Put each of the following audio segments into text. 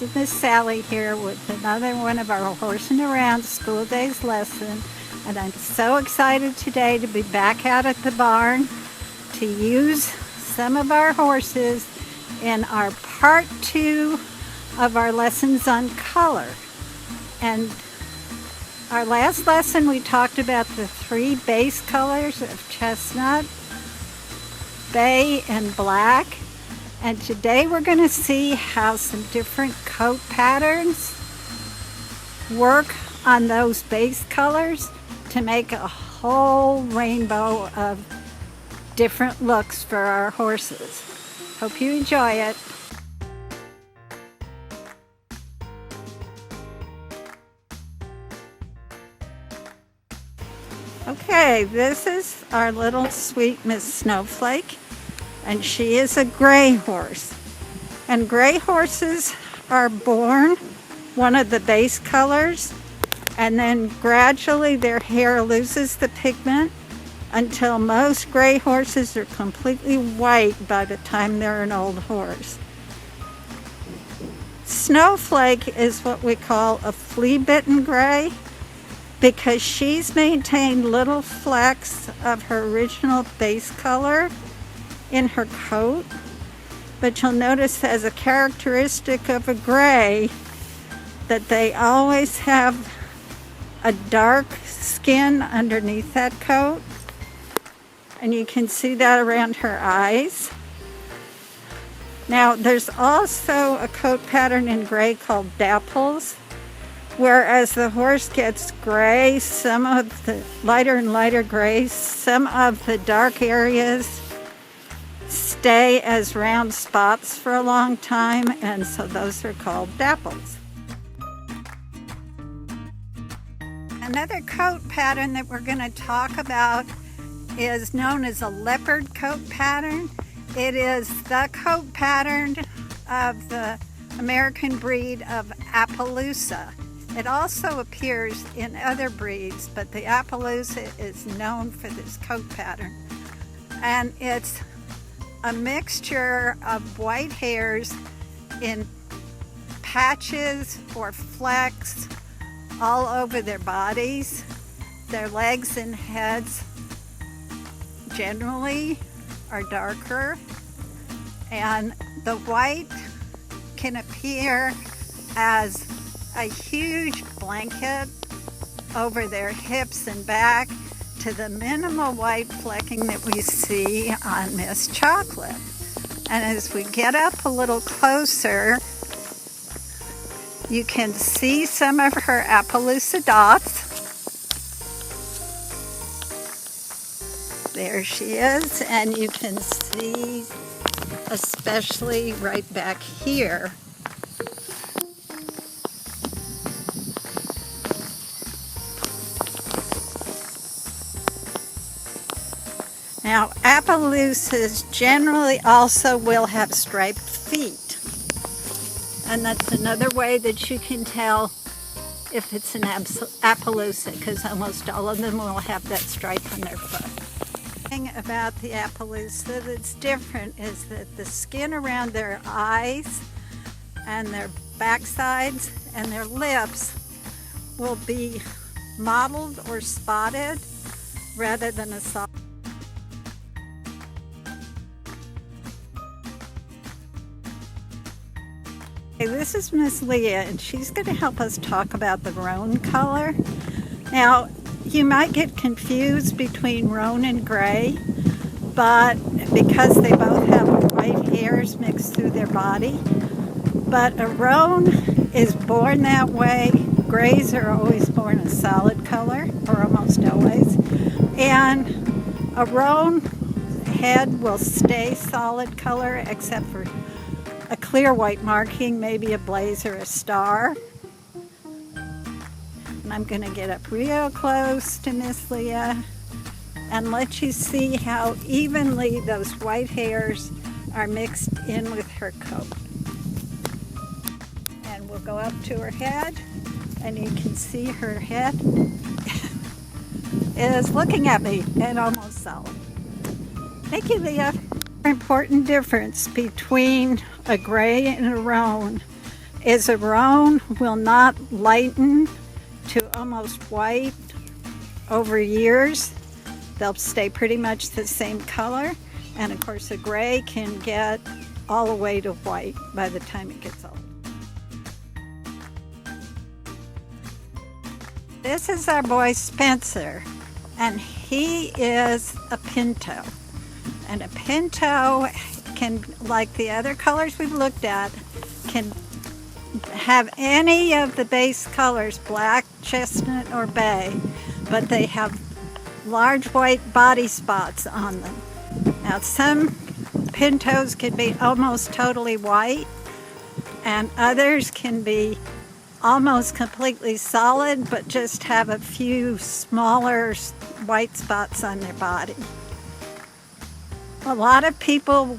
is Miss Sally here with another one of our Horsing Around School Days lesson, and I'm so excited today to be back out at the barn to use some of our horses in our part 2 of our lessons on color. And our last lesson we talked about the 3 base colors of chestnut, bay, and black. And today we're going to see how some different coat patterns work on those base colors to make a whole rainbow of different looks for our horses. Hope you enjoy it. Okay, this is our little sweet Miss Snowflake. And she is a gray horse. And gray horses are born one of the base colors, and then gradually their hair loses the pigment until most gray horses are completely white by the time they're an old horse. Snowflake is what we call a flea-bitten gray because she's maintained little flecks of her original base color in her coat, but you'll notice as a characteristic of a gray that they always have a dark skin underneath that coat, and you can see that around her eyes. Now there's also a coat pattern in gray called dapples, where as the horse gets gray, some of the lighter and lighter grays, some of the dark areas stay as round spots for a long time, and so those are called dapples. Another coat pattern that we're going to talk about is known as a leopard coat pattern. It is the coat pattern of the American breed of APPALOOSA. It also appears in other breeds, but the APPALOOSA is known for this coat pattern. And it's a mixture of white hairs in patches or flecks all over their bodies. Their legs and heads generally are darker, and the white can appear as a huge blanket over their hips and back, to the minimal white flecking that we see on Miss Chocolate. And as we get up a little closer, you can see some of her APPALOOSA dots. There she is, and you can see especially right back here Now, APPALOOSAs generally also will have striped feet. And that's another way that you can tell if it's an APPALOOSA, because almost all of them will have that stripe on their foot. The thing about the APPALOOSA that's different is that the skin around their eyes and their backsides and their lips will be mottled or spotted rather than a solid. This is Miss Leah, and she's going to help us talk about the roan color. Now, you might get confused between roan and gray, but because they both have white hairs mixed through their body. But a roan is born that way. Grays are always born a solid color, or almost always. And a roan head will stay solid color except for a clear white marking, maybe a blaze or a star. And I'm going to get up real close to Miss Leah and let you see how evenly those white hairs are mixed in with her coat. And we'll go up to her head, and you can see her head is looking at me and almost solid. Thank you, Leah. Important difference between a gray and a roan is a roan will not lighten to almost white over years. They'll stay pretty much the same color. And of course a gray can get all the way to white by the time it gets old. This is our boy Spencer, and he is a pinto. And a pinto can, like the other colors we've looked at, can have any of the base colors, black, chestnut, or bay, but they have large white body spots on them. Now some pintos can be almost totally white, and others can be almost completely solid, but just have a few smaller white spots on their body. A lot of people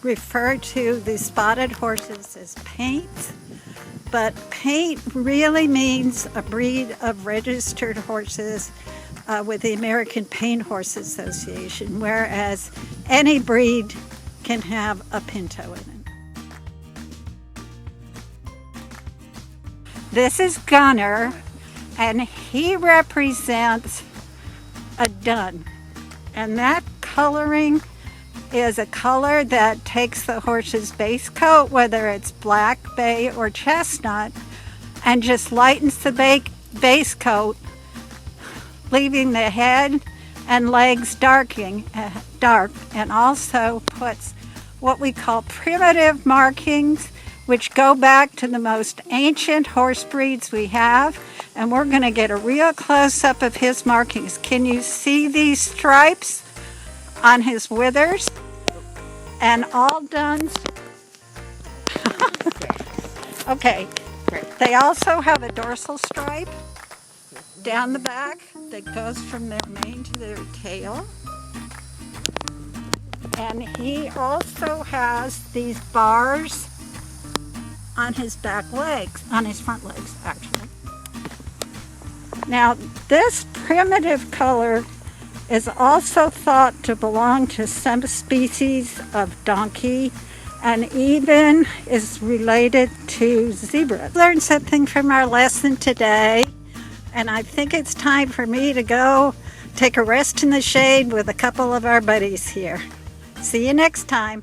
refer to the spotted horses as paint, but paint really means a breed of registered horses with the American Paint Horse Association, whereas any breed can have a pinto in it. This is Gunner, and he represents a dun. And that coloring is a color that takes the horse's base coat, whether it's black, bay, or chestnut, and just lightens the base coat, leaving the head and legs dark, and also puts what we call primitive markings, which go back to the most ancient horse breeds we have. And we're going to get a real close-up of his markings. Can you see these stripes on his withers? And all duns. Okay. They also have a dorsal stripe down the back that goes from their mane to their tail. And he also has these bars on his back legs, on his front legs actually. Now this primitive color is also thought to belong to some species of donkey, and even is related to zebras. Learned something from our lesson today, and I think it's time for me to go take a rest in the shade with a couple of our buddies here. See you next time.